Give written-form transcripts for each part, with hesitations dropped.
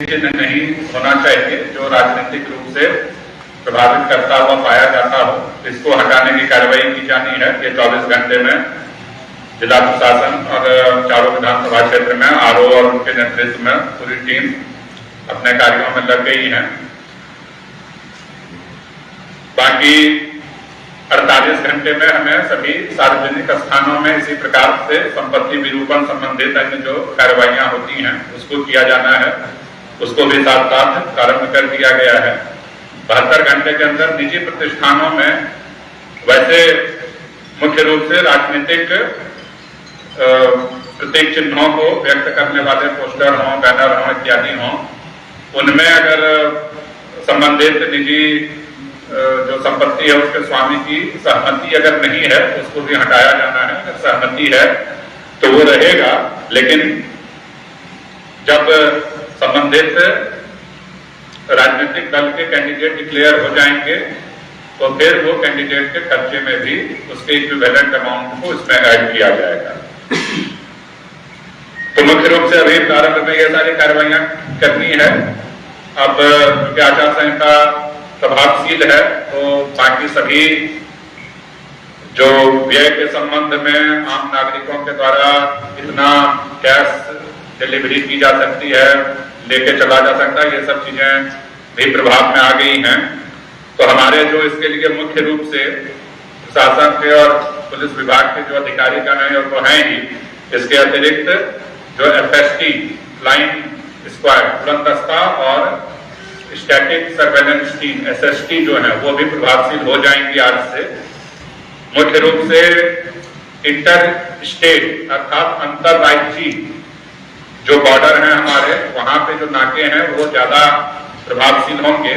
चिन्ह नहीं होना चाहिए जो राजनीतिक रूप से प्रभावित करता हुआ पाया जाता हो, इसको हटाने की कार्रवाई की जानी है। ये 24 घंटे में जिला प्रशासन और चारों विधानसभा क्षेत्र में आरओ और उनके नेतृत्व में पूरी टीम अपने कार्यों में लग गई है। बाकी 48 घंटे में हमें सभी सार्वजनिक स्थानों में इसी प्रकार से संपत्ति विरूपण संबंधित अन्य जो कार्रवाइयां होती हैं उसको किया जाना है, उसको भी साथ साथ प्रारंभ कर दिया गया है। 72 घंटे के अंदर निजी प्रतिष्ठानों में वैसे मुख्य रूप से राजनीतिक प्रतीक चिन्हों को व्यक्त करने वाले पोस्टर हों, बैनर हों इत्यादि हों, उनमें अगर संबंधित निजी जो संपत्ति है उसके स्वामी की सहमति अगर नहीं है तो उसको भी हटाया जाना है। अगर सहमति है तो वो रहेगा, लेकिन जब संबंधित राजनीतिक दल के कैंडिडेट डिक्लेयर हो जाएंगे तो फिर वो कैंडिडेट के खर्चे में भी उसके इक्विवेलेंट अमाउंट को इसमें ऐड किया जाएगा। तो मुख्य रूप से अभी प्रारंभ में ये सारी कार्रवाइयां करनी है। अब क्योंकि आचार संहिता प्रभावशील है तो बाकी सभी जो व्यय के संबंध में आम नागरिकों के द्वारा कितना कैश डिलीवरी की जा सकती है, लेके चला जा सकता है, ये सब चीजें भी प्रभाव में आ गई हैं। तो हमारे जो इसके लिए मुख्य रूप से प्रशासन के और पुलिस विभाग के जो अधिकारी का है वो हैं ही, इसके अतिरिक्त जो FST फ्लाइंग स्क्वाड बुलंदस्ता और स्टैटिक सर्वेलेंस टीम SST जो है वो भी प्रभावशील हो जाएंगी आज से। मुख्य रूप से इंटर स्टेट अर्थात अंतरराज्यीय जो बॉर्डर है हमारे, वहां पे जो नाके हैं वो ज्यादा प्रभावशील होंगे।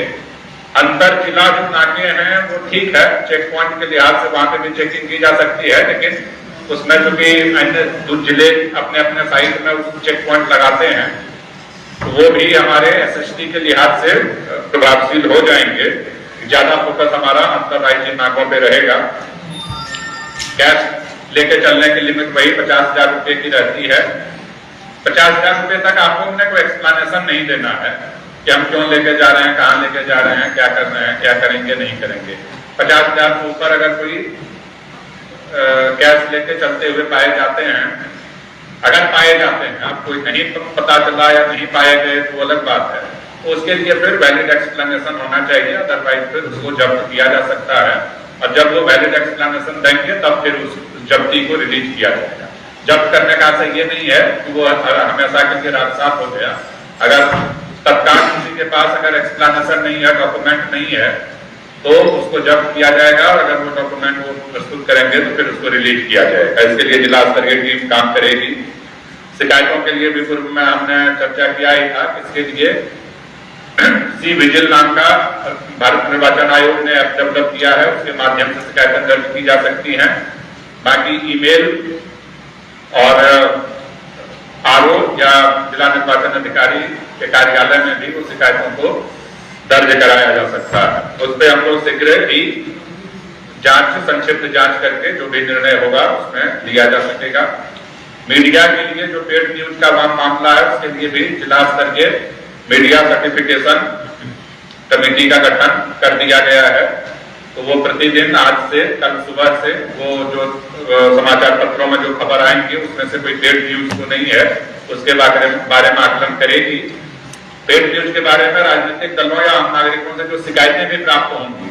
अंतर जिला जो नाके हैं वो ठीक है, चेक पॉइंट के लिहाज से वहां पे भी चेकिंग की जा सकती है, लेकिन उसमें चूंकि अन्य जिले अपने अपने साइड में उस चेक पॉइंट लगाते हैं तो वो भी हमारे SST के लिहाज से प्रभावशील हो जाएंगे। ज्यादा फोकस हमारा अंतरराज्यीय नाकों पे रहेगा। कैश लेके चलने की लिमिट वही 50,000 रुपए की रहती है। 50,000 रुपए तक आपको उन्हें कोई एक्सप्लेनेशन नहीं देना है कि हम क्यों लेके जा रहे हैं, कहाँ लेके जा रहे हैं, क्या कर रहे हैं, क्या करेंगे, नहीं करेंगे। 50,000 से ऊपर अगर कोई कैश लेके चलते हुए पाए जाते हैं, अगर पाए जाते हैं, आपको नहीं पता चला या नहीं पाए गए तो अलग बात है, तो उसके लिए फिर वैलिड एक्सप्लेनेशन होना चाहिए, अदरवाइज फिर उसको जब्त किया जा सकता है। और जब वो वैलिड एक्सप्लेनेशन देंगे तब फिर उस जब्ती को रिलीज किया जाएगा। जब्त करने का अर्थ ये नहीं है कि वो हमेशा के लिए राजसाफ हो गया। अगर तत्काल किसी के पास अगर एक्सप्लेनेशन नहीं है, डॉक्यूमेंट नहीं है, तो उसको जब्त किया जाएगा और अगर वो डॉक्यूमेंट वो प्रस्तुत करेंगे तो फिर उसको रिलीज किया जाएगा। इसके लिए जिला स्तरीय टीम काम करेगी। शिकायतों के लिए भी पूर्व में हमने चर्चा किया ही था। इसके लिए सी विजिल नाम का भारत निर्वाचन आयोग ने ऐप डेवलप किया है, उसके माध्यम से शिकायतें दर्ज की जा सकती हैं। बाकी ईमेल और आरओ या जिला निर्वाचन अधिकारी के कार्यालय में भी उस शिकायतों को दर्ज कराया जा सकता है। उस पर हम लोग शीघ्र ही जांच, संक्षिप्त जांच करके जो भी निर्णय होगा उसमें लिया जा सकेगा। मीडिया के लिए जो पेड न्यूज का मामला है उसके लिए भी जिला स्तरीय मीडिया सर्टिफिकेशन कमेटी का गठन कर दिया गया है। तो वो प्रतिदिन आज से कल सुबह से वो जो समाचार पत्रों में जो खबर आएंगी उसमें से कोई पेड न्यूज तो नहीं है उसके बारे में आकलन करेगी। पेड न्यूज के बारे में राजनीतिक दलों या आम नागरिकों से जो शिकायतें भी प्राप्त होंगी,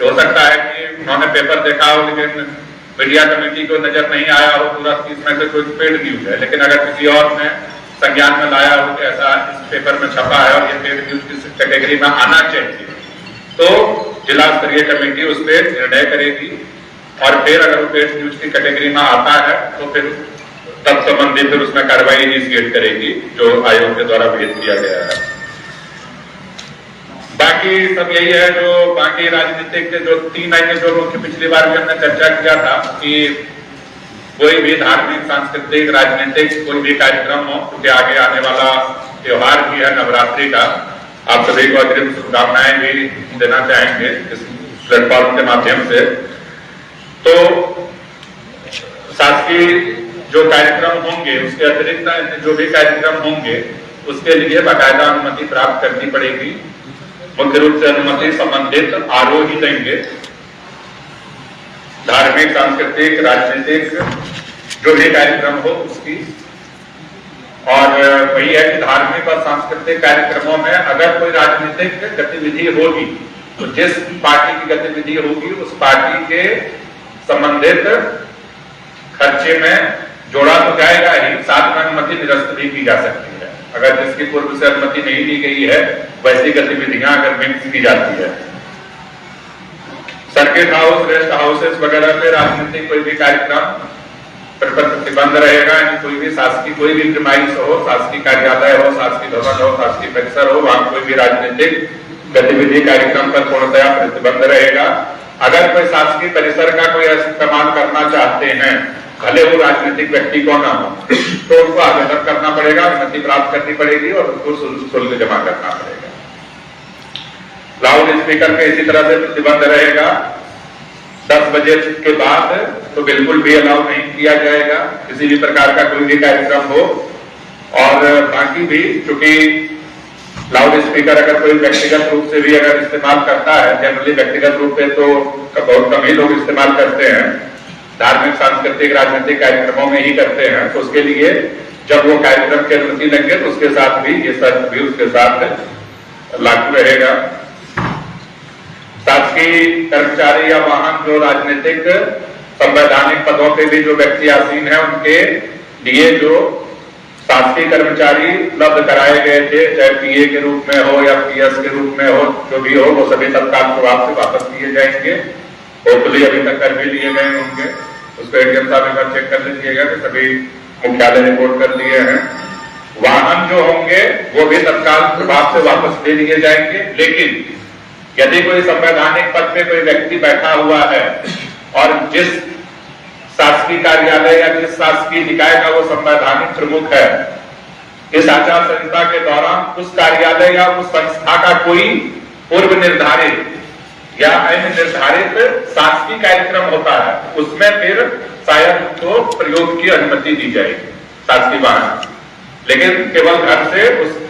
हो सकता है कि उन्होंने पेपर देखा हो लेकिन मीडिया कमेटी को नजर नहीं आया हो पूरा इसमें से कोई पेड न्यूज है, लेकिन अगर किसी और ने संज्ञान में लाया हो कि ऐसा इस पेपर में छपा है और ये पेड न्यूज की कैटेगरी में आना चाहिए, तो जिला स्तरीय कमेटी उस पर निर्णय करेगी और फिर अगर वो पेड न्यूज की कैटेगरी में आता है तो फिर तत्संबंधी फिर उसमें कार्रवाई इनिशिएट करेगी जो आयोग के द्वारा भेज दिया गया है। बाकी सब यही है जो बाकी राजनीतिक के जो 3 महीने जो मुख्य पिछली बार भी हमने चर्चा किया था कि कोई भी धार्मिक, सांस्कृतिक, राजनीतिक कोई भी कार्यक्रम हो, क्योंकि आगे आने वाला त्योहार भी है नवरात्रि का, आप सभी को अग्रिम शुभकामनाएं भी देना चाहेंगे इस प्लेटफॉर्म के माध्यम से। तो शासकीय जो कार्यक्रम होंगे उसके अतिरिक्त जो भी कार्यक्रम होंगे उसके लिए बाकायदा अनुमति प्राप्त करनी पड़ेगी। मुख्य रूप से अनुमति संबंधित आरओ ही देंगे। धार्मिक, सांस्कृतिक, राजनीतिक जो भी कार्यक्रम हो उसकी। और वही है कि धार्मिक और सांस्कृतिक कार्यक्रमों में अगर कोई राजनीतिक गतिविधि होगी तो जिस पार्टी की गतिविधि होगी उस पार्टी के संबंधित खर्चे में जोड़ा तो जाएगा ही, साथ में अनुमति निरस्त भी की जा सकती है। अगर जिसकी पूर्व से अनुमति नहीं दी गई है वैसी गतिविधियां अगर मिक्स की जाती है। सर्किट हाउस, रेस्ट हाउसेस वगैरह पे राजनीतिक कोई भी कार्यक्रम पर प्रतिबंध रहेगा। यानी कोई भी शासकीय कोई भी प्रीमाइस हो, शासकीय कार्यालय हो, शासकीय भवन हो, शासकीय परिसर हो, वहां कोई भी राजनीतिक गतिविधि कार्यक्रम पर पूर्णतया प्रतिबंध रहेगा। अगर कोई शासकीय परिसर का कोई इस्तेमाल करना चाहते हैं, भले वो राजनीतिक व्यक्ति को ना हो, तो उनको आवेदन करना पड़ेगा, अनुमति प्राप्त करनी पड़ेगी और उनको शुल्क जमा करना पड़ेगा। लाउड स्पीकर पे इसी तरह से प्रतिबंध रहेगा। 10 बजे के बाद तो बिल्कुल भी अलाउ नहीं किया जाएगा किसी भी प्रकार का कोई भी कार्यक्रम हो। और बाकी भी चूंकि लाउड स्पीकर अगर कोई व्यक्तिगत रूप से भी अगर इस्तेमाल करता है, जनरली व्यक्तिगत रूप से तो बहुत कम ही लोग इस्तेमाल करते हैं, धार्मिक, सांस्कृतिक, राजनीतिक कार्यक्रमों में ही करते हैं, तो उसके लिए जब वो कार्यक्रम की अनुमति लेंगे तो उसके साथ भी ये शर्त भी उसके साथ लागू रहेगा। शासकीय कर्मचारी या वाहन जो राजनीतिक संवैधानिक पदों पे भी जो व्यक्ति आसीन है उनके लिए जो शासकीय कर्मचारी उपलब्ध कराए गए थे, चाहे पीए के रूप में हो या पीएस के रूप में हो, जो भी हो, वो सभी तत्काल प्रभाव से वापस किए जाएंगे। होपफुली अभी तक कर भी लिए गए होंगे। उसको एडीएम साहब एक बार चेक कर लीजिएगा कि सभी मुख्यालय रिपोर्ट कर दिए हैं। वाहन जो होंगे वो भी तत्काल प्रभाव से वापस ले लिए जाएंगे। लेकिन यदि कोई संवैधानिक पद पे कोई व्यक्ति बैठा हुआ है और जिस शासकीय कार्यालय या जिस शासकीय निकाय का वो संवैधानिक प्रमुख है, इस आचार संहिता के दौरान उस कार्यालय या उस संस्था का कोई पूर्व निर्धारित या अन्य निर्धारित शासकीय कार्यक्रम होता है, उसमें फिर शायद तो प्रयोग की अनुमति दी जाएगी शासकीय वाहन। लेकिन केवल घर से उस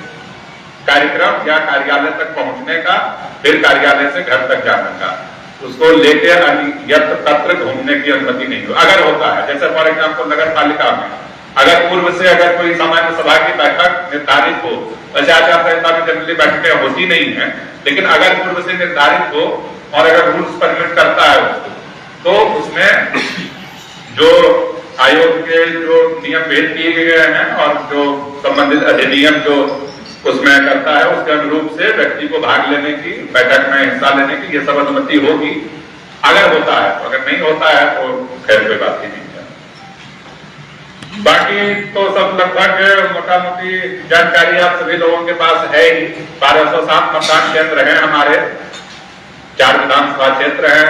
कार्यक्रम या कार्यालय तक पहुंचने का, फिर कार्यालय से घर तक जाने का, उसको लेके यत्र तत्र घूमने की अनुमति नहीं हो। अगर होता है, जैसे फॉर एग्जाम्पल नगर पालिका में अगर पूर्व से अगर कोई सामान्य सभा की बैठक निर्धारित हो, वैसे आचार संहिता में जनरली बैठकें होती नहीं है, लेकिन अगर पूर्व से निर्धारित हो और अगर रूल्स परमिट करता है उसको, तो उसमें जो आयोग के जो नियम भेद किए गए हैं और जो संबंधित अधिनियम जो उसमें करता है, उसके अनुरूप से व्यक्ति को भाग लेने की, बैठक में हिस्सा लेने की ये सब अनुमति होगी अगर होता है। तो अगर नहीं होता है तो खैर कोई बात ही नहीं है। बाकी तो सब लगभग मोटा मोटी जानकारी आप सभी लोगों के पास है ही। 1207 मतदान केंद्र हैं हमारे, 4 विधानसभा क्षेत्र हैं,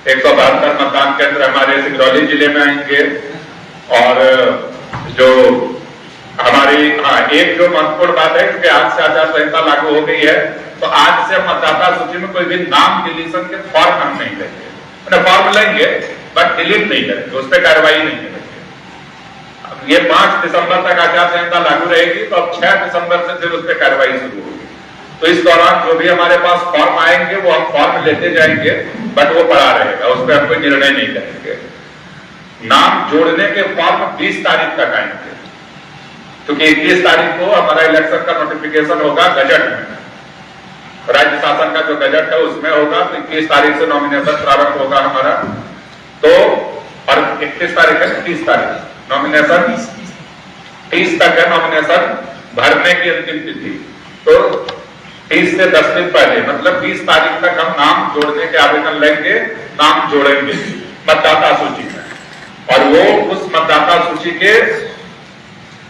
172 मतदान केंद्र हमारे सिंगरौली जिले में आएंगे। और जो हमारी एक जो महत्वपूर्ण बात है क्योंकि आज से आचार संहिता लागू हो गई है, तो आज से मतदाता सूची में कोई भी नाम डिलीशन के फॉर्म हम नहीं लेंगे। फॉर्म लेंगे बट डिलीट नहीं करेंगे, उस पर कार्रवाई नहीं करेंगे। अब ये 5 दिसंबर तक आचार संहिता लागू रहेगी, तो अब 6 दिसंबर से फिर उस पर कार्रवाई शुरू होगी। तो इस दौरान जो भी हमारे पास फॉर्म आएंगे वो हम फॉर्म लेते जाएंगे, बट वो पड़ा रहेगा, उस पर हम कोई निर्णय नहीं करेंगे। नाम जोड़ने के फॉर्म 20 तारीख तक आएंगे, क्योंकि 21 तारीख को हमारा इलेक्शन का नोटिफिकेशन होगा गजट में, राज्य शासन का जो गजट है उसमें होगा। तो 21 तारीख से नॉमिनेशन प्रारंभ होगा हमारा। तो और 31 तारीख है, 30 तारीख नॉमिनेशन, 30 तक है नॉमिनेशन भरने की अंतिम तिथि। तो 30 से 10 दिन पहले मतलब 20 तारीख तक हम नाम जोड़ने के आवेदन लेंगे, नाम जोड़ेंगे मतदाता सूची में। और वो उस मतदाता सूची के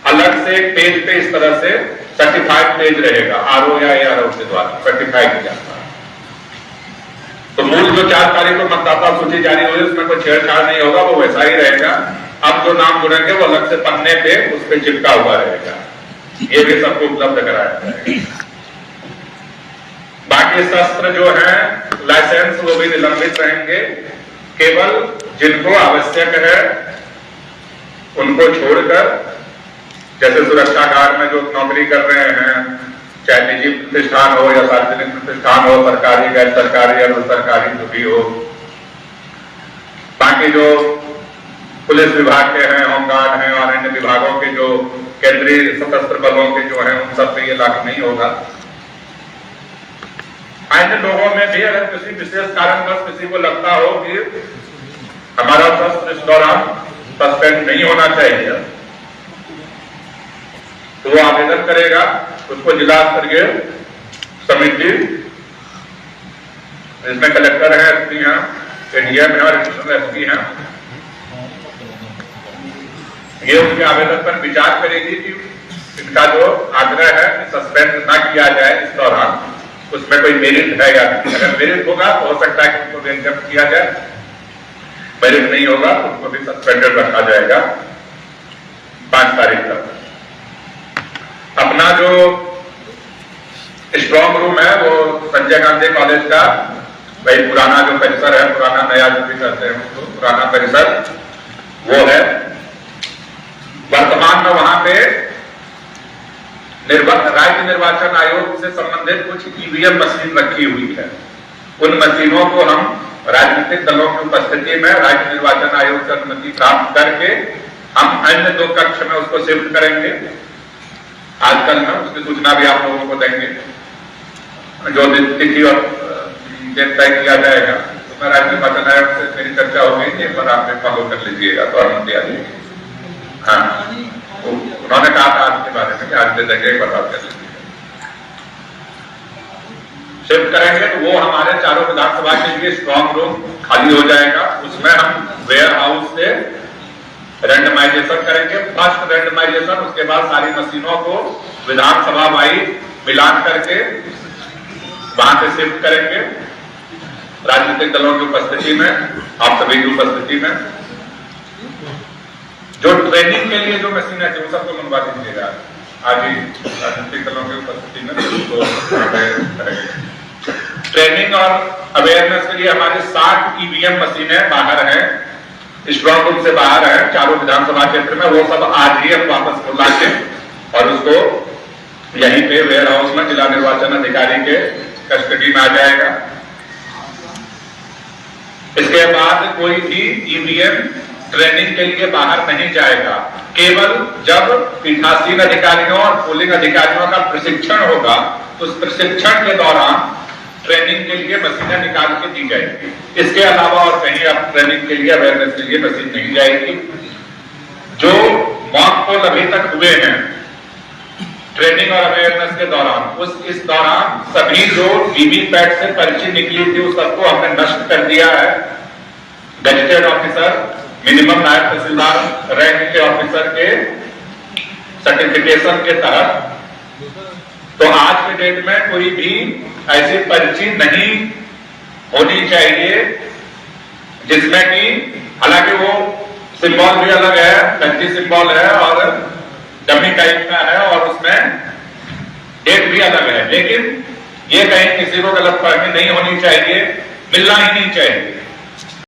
अलग से एक पेज पे इस तरह से सर्टिफाइड पेज रहेगा, आरओ या एआरओ के द्वारा सर्टिफाइड किया जाता है। तो मूल जो 4 तारीख को मतदाता सूची जारी हुई उसमें कोई छेड़छाड़ नहीं होगा, वो वैसा ही रहेगा। अब जो नाम जुड़ेंगे वो अलग से पन्ने पे उस पर चिपका हुआ रहेगा। ये भी सबको उपलब्ध कराया जाएगा। बाकी शस्त्र जो है, लाइसेंस, वो भी निलंबित रहेंगे। केवल जिनको आवश्यक है उनको छोड़कर जैसे सुरक्षा गार्ड में जो नौकरी कर रहे हैं, चाहे निजी प्रतिष्ठान हो या सार्वजनिक प्रतिष्ठान हो, सरकारी, गैर सरकारी या सरकारी जो भी हो, बाकी जो पुलिस विभाग के हैं, होमगार्ड हैं और अन्य विभागों के जो केंद्रीय सशस्त्र बलों के जो हैं, उन सब पे ये लागू नहीं होगा। अन्य लोगों में भी अगर किसी विशेष कारणवश किसी को लगता हो कि हमारा शस्त्र इस दौरान सस्पेंड नहीं होना चाहिए, तो वो आवेदन करेगा, उसको जिला स्तरीय समिति, इसमें कलेक्टर है, एसपी हैं, एडीएम है और एडिशनल एसपी हैं, ये उसके आवेदन पर विचार करेगी कि इनका जो आग्रह है कि सस्पेंड न किया जाए इस दौरान, उसमें कोई मेरिट है या नहीं। अगर मेरिट होगा तो हो सकता है कि उनको एग्जाम्प्ट किया जाए, मेरिट नहीं होगा तो उनको भी सस्पेंडेड रखा जाएगा 5 तारीख तक। अपना जो स्ट्रॉन्ग रूम है वो संजय गांधी कॉलेज का भाई पुराना जो परिसर है, पुराना नया जो भी कहते हैं उसको, पुराना परिसर वो है। वर्तमान में वहां पे राज्य निर्वाचन आयोग से संबंधित कुछ ईवीएम मशीन रखी हुई है। उन मशीनों को हम राजनीतिक दलों की उपस्थिति में राज्य निर्वाचन आयोग से अनुमति प्राप्त करके हम अन्य 2 कक्ष में उसको शिफ्ट करेंगे। आजकल में उसकी सूचना भी आप लोगों को देंगे, जो तिथि और तय किया जाएगा। तो मैं राज्य निर्वाचन आयोग से मेरी चर्चा हो गई, एक बार आप फॉलो कर लीजिएगा तो अनुमति आ जाएगी। हाँ, तो उन्होंने कहा था आज के बारे में कि आज दे देंगे, एक बार बात कर लीजिए। शिफ्ट करेंगे तो वो हमारे चारों विधानसभा के लिए स्ट्रॉन्ग रूम खाली हो जाएगा। उसमें हम वेयर हाउस से रेंडमाइजेशन करेंगे, फर्स्ट रेंडमाइजेशन, उसके बाद सारी मशीनों को विधानसभा वाइज मिलान करके वहां से शिफ्ट करेंगे राजनीतिक दलों की उपस्थिति में, आप सभी की उपस्थिति में। जो ट्रेनिंग के लिए जो मशीनें थी वो सबको मंगवा दीजिएगा आज ही राजनीतिक दलों की उपस्थिति में करेंगे। ट्रेनिंग और अवेयरनेस के लिए हमारे 60 ईवीएम मशीनें बाहर हैं, स्ट्रॉन्ग रूम से बाहर है चारों विधानसभा क्षेत्र में। वो सब आज ही हम वापस बुला के और उसको यहीं पे वेयर हाउस में जिला निर्वाचन अधिकारी के कस्टडी में आ जाएगा। इसके बाद कोई भी ईवीएम ट्रेनिंग के लिए बाहर नहीं जाएगा। केवल जब पीठासीन अधिकारियों और पोलिंग अधिकारियों का प्रशिक्षण होगा तो उस प्रशिक्षण के दौरान ट्रेनिंग के लिए मशीनें निकाल के दी जाएगी। इसके अलावा और कहीं अब ट्रेनिंग के लिए, अवेयरनेस के लिए मशीन नहीं जाएगी। जो मॉक पोल अभी तक हुए हैं ट्रेनिंग और अवेयरनेस के दौरान, इस दौरान सभी जो वीवीपैट से पर्ची निकली थी उस सबको हमने नष्ट कर दिया है। गजेटेड ऑफिसर, मिनिमम नायब तहसीलदार रैंक के ऑफिसर के सर्टिफिकेशन के तहत। तो आज के डेट में कोई भी ऐसी पर्ची नहीं होनी चाहिए जिसमें कि, हालांकि वो सिंबल भी अलग है, कच्ची सिंबल है और डमी टाइप का है और उसमें डेट भी अलग है, लेकिन ये कहीं किसी को गलतफहमी नहीं होनी चाहिए, मिलना ही नहीं चाहिए।